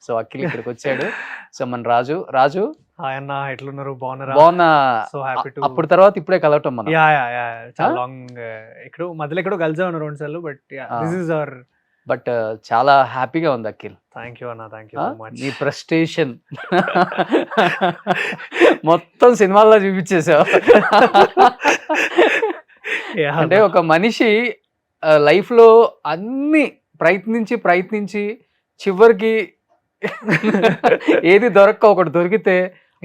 So Akhil ఇక్కడికి వచ్చాడు. So మన రాజు రాజు హాయ్ అన్న, ఎట్లున్నారు? బాగున్నారా? బాగున్నా. సో హ్యాపీ టు అప్పుడు తర్వాత ఇప్పుడే కలవటం మనం. యా యా యా చాలా లాంగ్ ఎక్కడో మధ్యలో ఎక్కడో కలిసాను 2 సార్లు, but this is our. But చాలా హ్యాపీగా ఉంది అఖిల్. థ్యాంక్ యూ అన్న, థ్యాంక్ యూ సో మచ్. నీ ప్రెస్టేషన్ మొత్తం సినిమాల్లో చూపించేసావు. అంటే ఒక మనిషి లైఫ్ లో అన్ని ప్రయత్నించి చివరికి ఏది దొరక్క ఒకటి దొరికితే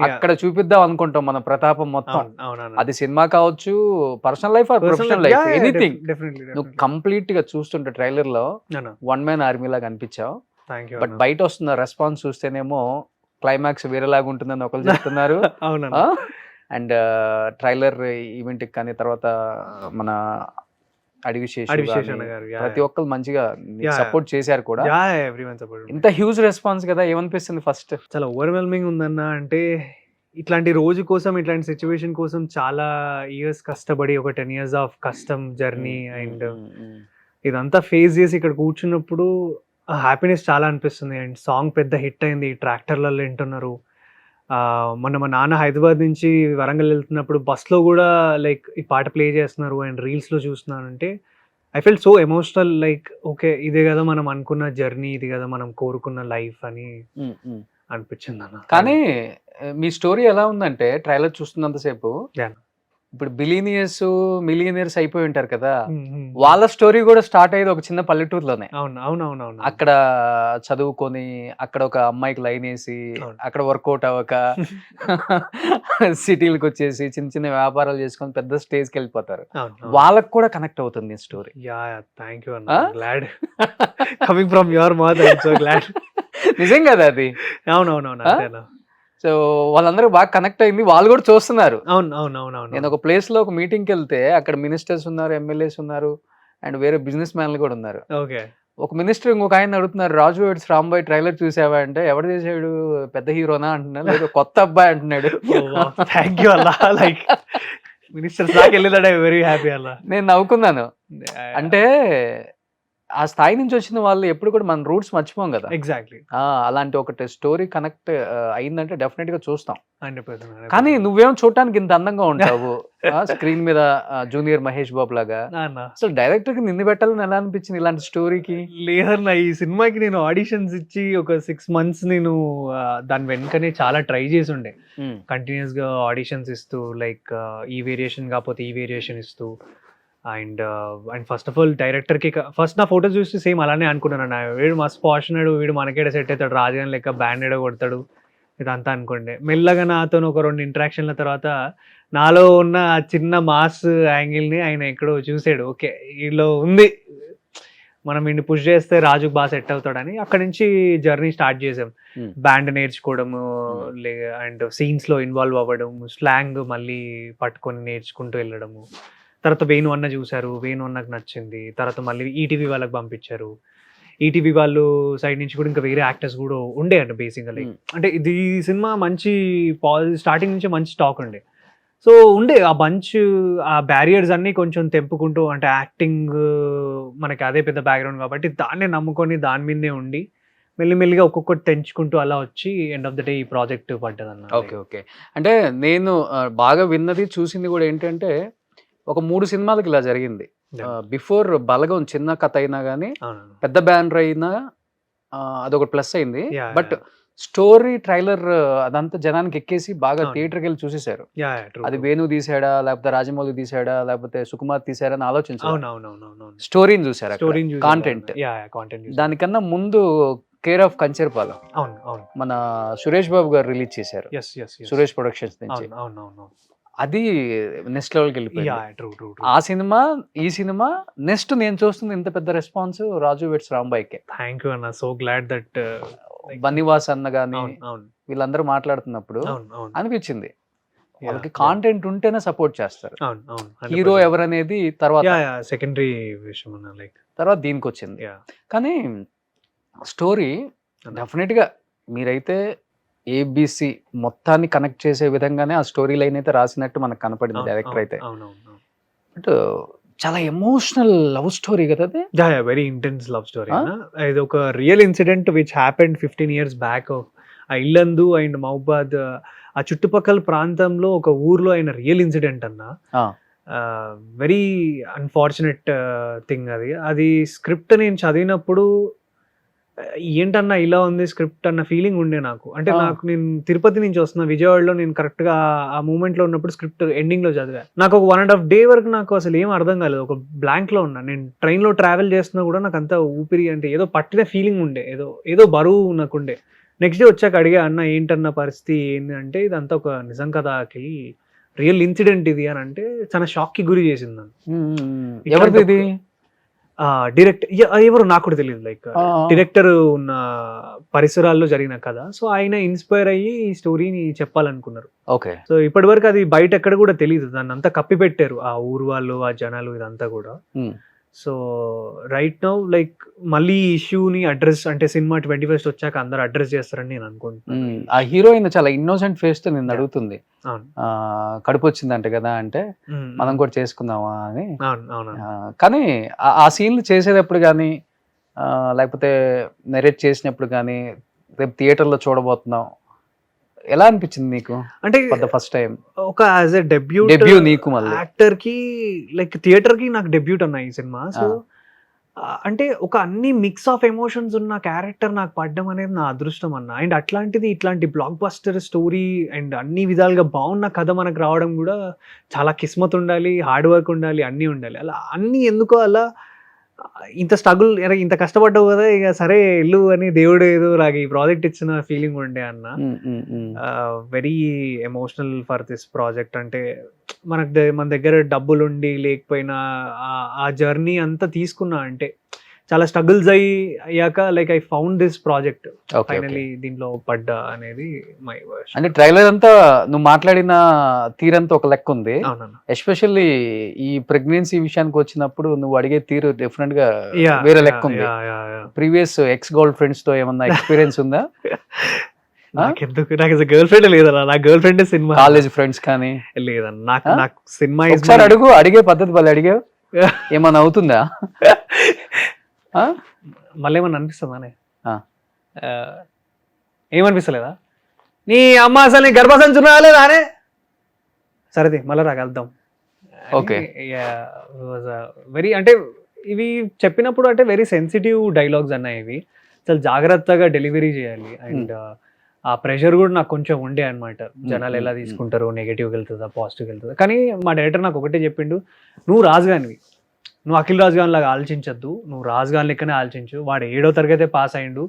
అక్కడ చూపిద్దాం అనుకుంటాం మన ప్రతాపం మొత్తం. అది సినిమా కావచ్చు, personal life or professional life, anything. నువ్వు కంప్లీట్ గా చూస్తుంటే ట్రైలర్ లో వన్ మ్యాన్ ఆర్మీ లాగా అనిపించావు. బట్ బయట వస్తున్న రెస్పాన్స్ చూస్తేనేమో క్లైమాక్స్ వేరేలాగా ఉంటుందని ఒకరు చెప్తున్నారు. అండ్ ట్రైలర్ ఈవెంట్ కానీ తర్వాత మన అడివిశేషం ప్రతి ఒక్కరు మంచిగా సపోర్ట్ చేశారు కూడా. ఇంత హ్యూజ్ రెస్పాన్స్ కదా, ఏమనిపిస్తుంది ఫస్ట్? చాలా ఓవర్వెల్మింగ్ ఉందన్న. అంటే ఇట్లాంటి రోజు కోసం, ఇట్లాంటి సిచ్యువేషన్ కోసం చాలా ఇయర్స్ కష్టపడి, ఒక 10 years ఆఫ్ కష్టం జర్నీ అండ్ ఇదంతా ఫేస్ చేసి ఇక్కడ కూర్చున్నప్పుడు హ్యాపీనెస్ చాలా అనిపిస్తుంది. అండ్ సాంగ్ పెద్ద హిట్ అయింది, ట్రాక్టర్లలో వింటున్నారు. మొన్న మా నాన్న హైదరాబాద్ నుంచి వరంగల్ వెళ్తున్నప్పుడు బస్లో కూడా లైక్ ఈ పాట ప్లే చేస్తున్నారు అండ్ రీల్స్లో చూస్తున్నాను. అంటే I felt so emotional, like okay ఇదే కదా మనం అనుకున్న జర్నీ, ఇది కదా మనం కోరుకున్న లైఫ్ అని అనిపించింది అన్న. కానీ మీ స్టోరీ ఎలా ఉందంటే ట్రైలర్ చూస్తున్నంతసేపు ఇప్పుడు మిలియనియర్స్ అయిపోయి ఉంటారు కదా, వాళ్ళ స్టోరీ కూడా స్టార్ట్ అయ్యేది ఒక చిన్న పల్లెటూరులోనే. అవునవునవును. అక్కడ చదువుకొని అక్కడ ఒక అమ్మాయికి లైన్ వేసి అక్కడ వర్కౌట్ అవ్వక సిటీలకు వచ్చేసి చిన్న చిన్న వ్యాపారాలు చేసుకొని పెద్ద స్టేజ్కి వెళ్ళిపోతారు. వాళ్ళకు కూడా కనెక్ట్ అవుతుంది స్టోరీ. థ్యాంక్ యూ అన్న, glad coming from your mouth, I am so glad. నిజం కదా అది. అవునవునవును. సో వాళ్ళందరూ బాగా కనెక్ట్ అయింది, వాళ్ళు కూడా చూస్తున్నారు. అవును. నేను ఒక ప్లేస్ లో ఒక మీటింగ్కి వెళ్తే అక్కడ మినిస్టర్స్ ఉన్నారు, ఎమ్మెల్యేస్ ఉన్నారు, అండ్ వేరే బిజినెస్ మ్యాన్లు కూడా ఉన్నారు. ఒక మినిస్టర్ ఇంకొక ఆయన అడుగుతున్నారు, రాజు వెడ్స్ రాంబాయ్ ట్రైలర్ చూసావా అంటే, ఎవరు చేసాడు, పెద్ద హీరోనా అంటున్నాడు, లేదు కొత్త అబ్బాయి అంటున్నాడు. థ్యాంక్ యూ అలా, లైక్ మినిస్టర్స్ దాకా వెళ్ళేదాడు, వెరీ హ్యాపీ అలా. నేను నవ్వుకున్నాను. అంటే ఆ స్థాయి నుంచి వచ్చిన వాళ్ళు ఎప్పుడు కూడా మన రూట్స్ మర్చిపోం కదా. ఎగ్జాక్ట్లీ. అలాంటి ఒకటి స్టోరీ కనెక్ట్ అయిందంటే డెఫినెట్ గా చూస్తాం. కానీ నువ్వేం చూడటానికి ఇంత అందంగా ఉంటావు స్క్రీన్ మీద, జూనియర్ మహేష్ బాబు లాగా. అసలు డైరెక్టర్ కి నిన్ను పెట్టాలని ఎలా అనిపించింది ఇలాంటి స్టోరీకి? లేదన్నా, ఈ సినిమాకి నేను ఆడిషన్స్ ఇచ్చి ఒక 6 months నేను దాని వెనుకనే చాలా ట్రై చేసి ఉండే. కంటిన్యూస్ గా ఆడిషన్స్ ఇస్తూ, లైక్ ఈ వేరియేషన్ కాకపోతే ఈ వేరియేషన్ ఇస్తూ. అండ్ ఫస్ట్ ఆఫ్ ఆల్ డైరెక్టర్కి ఫస్ట్ నా ఫోటోస్ చూసి సేమ్ అలానే అనుకున్నాను, వీడు మస్తు పాష్ ఉన్నాడు, వీడు మనకేడ సెట్ అవుతాడు, రాజగాని లెక్క బ్యాండ్ ఏడో కొడతాడు, ఇదంతా అనుకోండి. మెల్లగా నాతో ఒక 2 ఇంటరాక్షన్ల తర్వాత నాలో ఉన్న ఆ చిన్న మాస్ యాంగిల్ని ఆయన ఎక్కడో చూసాడు. ఓకే వీళ్ళు ఉంది, మనం వీడిని పుష్ చేస్తే రాజుకు బాగా సెట్ అవుతాడని అక్కడి నుంచి జర్నీ స్టార్ట్ చేసాం. బ్యాండ్ నేర్చుకోవడము, అండ్ సీన్స్లో ఇన్వాల్వ్ అవ్వడం, స్లాంగ్ మళ్ళీ పట్టుకొని నేర్చుకుంటూ వెళ్ళడము. తర్వాత వేణు అన్న చూశారు, వేణు అన్నకు నచ్చింది. తర్వాత మళ్ళీ ఈటీవీ వాళ్ళకి పంపించారు. ఈటీవీ వాళ్ళు సైడ్ నుంచి కూడా ఇంకా వేరే యాక్టర్స్ కూడా ఉండే అండి బేసికలీ. అంటే ఇది సినిమా మంచి స్టార్టింగ్ నుంచి మంచి స్టాక్ ఉండే. సో ఉండే ఆ బంచ్, ఆ బ్యారియర్స్ అన్నీ కొంచెం తెంపుకుంటూ, అంటే యాక్టింగ్ మనకి అదే పెద్ద బ్యాక్గ్రౌండ్ కాబట్టి దాన్నే నమ్ముకొని దాని మీదే ఉండి మెల్లిమెల్లిగా ఒక్కొక్కటి తెంచుకుంటూ అలా వచ్చి ఎండ్ ఆఫ్ ద డే ఈ ప్రాజెక్ట్ పడ్డదన్న. ఓకే. అంటే నేను బాగా విన్నది చూసింది కూడా ఏంటంటే, ఒక 3 సినిమాలకి ఇలా జరిగింది. బిఫోర్ బలగం చిన్న కథ అయినా కానీ, పెద్ద బ్యానర్ అయినా అదొక ప్లస్ అయింది. బట్ స్టోరీ ట్రైలర్ అదంతా జనానికి ఎక్కేసి బాగా థియేటర్కి వెళ్ళి చూసేశారు. అది వేణు తీసాడా, లేకపోతే రాజమౌళి తీసాడా, లేకపోతే సుకుమార్ తీసాడా అని ఆలోచించారు. స్టోరీని చూసారు, కాంటెంట్. దానికన్నా ముందు కేర్ ఆఫ్ కంచర్పాలెం మన సురేష్ బాబు గారు రిలీజ్ చేశారు, సురేష్ ప్రొడక్షన్స్ నుంచి. అది నెక్స్ట్ లెవెల్కి వెళ్ళిపోయింది. ఆ సినిమా, ఈ సినిమా నెక్స్ట్ నేను చూస్తుంది ఇంత పెద్ద రెస్పాన్స్ రాజు వెడ్స్ రాంబాయ్కే. థ్యాంక్ యూ అన్న, సో గ్లాడ్ దట్ బన్నివాస్ అన్న గానీ వీళ్ళందరూ మాట్లాడుతున్నప్పుడు అనిపించింది, వాళ్ళకి కాంటెంట్ ఉంటేనే సపోర్ట్ చేస్తారు. హీరో ఎవరనేది తర్వాత సెకండరీ విషయం, లైక్ తర్వాత దీనికి వచ్చింది. కానీ స్టోరీ డెఫినెట్ గా మీరైతే ఏబిసి మొత్తాన్ని కనెక్ట్ చేసే విధంగానే ఆ స్టోరీ లైన్ అయితే రాసినట్టు మనకు కనపడింది డైరెక్టర్ అయితే. బట్ చాలా ఎమోషనల్ లవ్ స్టోరీ కదా అది. Very intense love story. ఇది ఒక real incident which happened 15 years back. ఆ ఇల్లందు అండ్ మహబాద్ ఆ చుట్టుపక్కల ప్రాంతంలో ఒక ఊర్లో అయిన రియల్ ఇన్సిడెంట్ అన్న. వెరీ అన్ఫార్చునేట్ థింగ్ అది. అది స్క్రిప్ట్ నేను చదివినప్పుడు ఏంటన్నా ఇలా ఉంది స్క్రిప్ట్ అన్న ఫీలింగ్ ఉండే నాకు. అంటే నేను తిరుపతి నుంచి వస్తున్నా, విజయవాడలో నేను కరెక్ట్ గా ఆ మూమెంట్ లో ఉన్నప్పుడు స్క్రిప్ట్ ఎండింగ్ లో చదివా. నాకు ఒక 1.5 day వరకు నాకు అసలు ఏం అర్థం కాలేదు, ఒక బ్లాంక్ లో ఉన్నా. నేను ట్రైన్ లో ట్రావెల్ చేస్తున్నా కూడా నాకు అంత ఊపిరి అంటే ఏదో పట్టిన ఫీలింగ్ ఉండే, ఏదో బరువు నాకుండే. నెక్స్ట్ డే వచ్చాక అడిగా, అన్న ఏంటన్న పరిస్థితి ఏంటి అంటే, ఇదంతా ఒక నిజం కథకి రియల్ ఇన్సిడెంట్ ఇది అని అంటే చాలా షాక్ కి గురి చేసింది నన్ను. ఎవరిది ఇది? డైరెక్ట్ ఎవరు నాకు కూడా తెలియదు, లైక్ డైరెక్టర్ ఉన్న పరిసరాల్లో జరిగిన కథ. సో ఆయన ఇన్స్పైర్ అయ్యి ఈ స్టోరీని చెప్పాలనుకున్నారు. ఓకే. సో ఇప్పటి వరకు అది బయట ఎక్కడ కూడా తెలియదు, దాన్ని అంతా కప్పి పెట్టారు ఆ ఊరు వాళ్ళు, ఆ జనాలు, ఇదంతా కూడా. సో రైట్ నౌ లైక్ మళ్ళీ ఇష్యూని అడ్రస్ అంటే సినిమా 21st వచ్చాక అందరు అడ్రస్ చేస్తారని నేను అనుకుంటున్నాను. ఆ హీరోయిన్ చాలా ఇన్నోసెంట్ ఫేస్ తో నేను అడుగుతుంది, కడుపు వచ్చిందంట కదా అంటే మనం కూడా చేసుకుందామా అని. కానీ ఆ సీన్లు చేసేటప్పుడు కానీ లేకపోతే నెరేట్ చేసినప్పుడు కానీ రేపు థియేటర్లో చూడబోతున్నాం, ఎలా అనిపించింది నీకు? అంటే ఫస్ట్ టైం ఒక యాజ్ ఎ డెబ్యూ నీకు మళ్ళీ యాక్టర్ కి, లైక్ థియేటర్ కి నాకు డెబ్యూట్ అన్న ఈ సినిమా. సో అంటే ఒక అన్ని మిక్స్ ఆఫ్ ఎమోషన్స్ ఉన్న క్యారెక్టర్ నాకు పడ్డం అనేది నా అదృష్టం అన్న. అండ్ అట్లాంటిది ఇట్లాంటి బ్లాక్ బస్టర్ స్టోరీ అండ్ అన్ని విధాలుగా బాగున్న కథ మనకు రావడం కూడా చాలా కిస్మత్ ఉండాలి, హార్డ్ వర్క్ ఉండాలి, అన్నీ ఉండాలి. అలా అన్నీ ఎందుకో అలా ఇంత స్ట్రగుల్, ఇంత కష్టపడ్డావు కదా, ఇక సరే ఇల్లు అని దేవుడు ఏదో నాకు ఈ ప్రాజెక్ట్ ఇచ్చిన ఫీలింగ్ ఉండే అన్న. Very emotional for this project. అంటే మన దగ్గర డబ్బులు ఉండి లేకపోయినా ఆ జర్నీ అంతా తీసుకున్నా, అంటే చాలా స్ట్రగుల్స్ అయ్యాక like I found this project, finally దీంట్లో పడ్డా అనేది మై వర్డ్. అంటే ట్రైలర్ అంతా నువ్వు మాట్లాడిన తీరంతా ఒక లెక్క ఉంది. ఎస్పెషల్లీ ఈ ప్రెగ్నెన్సీ విషయానికి వచ్చినప్పుడు నువ్వు అడిగే తీరు డిఫరెంట్ గా వేరే లెక్క ఉంది. ప్రీవియస్ ఎక్స్ గర్ల్ ఫ్రెండ్స్ తో ఏమన్నా ఎక్స్పీరియన్స్ ఉందా? నాకు గర్ల్ ఫ్రెండ్ లేదన్నా, నా girl friend cinema. College friends కానీ లేదన్నా, నాకు సినిమా అడిగే పద్ధతి వాళ్ళు అడిగావు, ఏమన్నా అవుతుందా? మళ్ళీ ఏమన్నా అనిపిస్తుందానే? ఏమనిపిస్తలేదా? నీ అమ్మ అసలు నీ గర్భసంచున్నా లేదా అనే? సరేది మళ్ళీ రాగలుద్దాం. ఓకే. వెరీ అంటే ఇవి చెప్పినప్పుడు అంటే వెరీ సెన్సిటివ్ డైలాగ్స్ అన్న, ఇవి చాలా జాగ్రత్తగా డెలివరీ చేయాలి. అండ్ ఆ ప్రెషర్ కూడా నాకు కొంచెం ఉండే అనమాట, జనాలు ఎలా తీసుకుంటారు, నెగిటివ్గా వెళ్తుందా పాజిటివ్గా వెళ్తుందా. కానీ మా డైరెక్టర్ నాకు ఒకటే చెప్పిండు, నువ్వు రాజుగానివి, నువ్వు అఖిల్ రాజుగాన్ లాగా ఆలోచించద్దు, నువ్వు రాజుగాన్ లెక్కనే ఆలోచించు. వాడు 7వ తరగతి పాస్ అయ్యిండు,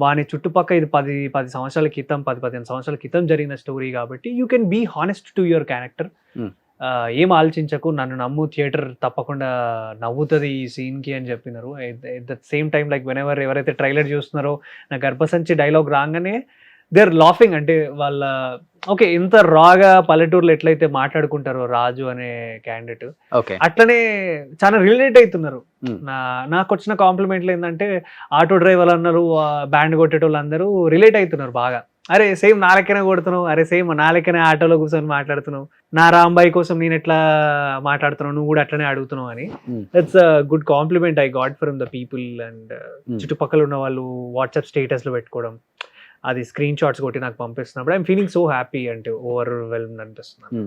వాని చుట్టుపక్క ఇది 10 సంవత్సరాల క్రితం 10-15 సంవత్సరాల క్రితం జరిగిన స్టోరీ కాబట్టి you can be honest to your character. ఏం ఆలోచించకు, నన్ను నమ్ము, థియేటర్ తప్పకుండా నవ్వుతుంది ఈ సీన్కి అని చెప్పినారు. At the same time like ఎవరైతే ట్రైలర్ చూస్తున్నారో నా గర్భసంచి డైలాగ్ రాగానే దే ఆర్ లాఫింగ్. అంటే వాళ్ళ ఓకే, ఇంత రాగా పల్లెటూరులో ఎట్లయితే మాట్లాడుకుంటారో రాజు అనే క్యాండిడేట్, అట్లనే చాలా రిలేట్ అవుతున్నారు. నాకు వచ్చిన కాంప్లిమెంట్లు ఏంటంటే ఆటో డ్రైవర్లు అన్నారు, బ్యాండ్ కొట్టేటోళ్ళు అందరూ రిలేట్ అవుతున్నారు బాగా. అరే సేమ్ నా లెక్కనే కొడుతున్నావు, అరే సేమ్ నా లెక్కనే ఆటోలో కూర్చొని మాట్లాడుతున్నావు, నా రాంబాయి కోసం నేను ఎట్లా మాట్లాడుతున్నావు, నువ్వు కూడా అట్లనే అడుగుతున్నావు అని. That's a good compliment I got from the people. And చుట్టుపక్కల ఉన్న వాళ్ళు వాట్సాప్ స్టేటస్లో పెట్టుకోవడం, అది స్క్రీన్ షాట్స్ కొట్టి నాకు పంపిస్తున్నప్పుడు ఐఎమ్ ఫీలింగ్ సో హ్యాపీ, అంటే ఓవర్వెల్మ్డ్ అనిపిస్తుంది.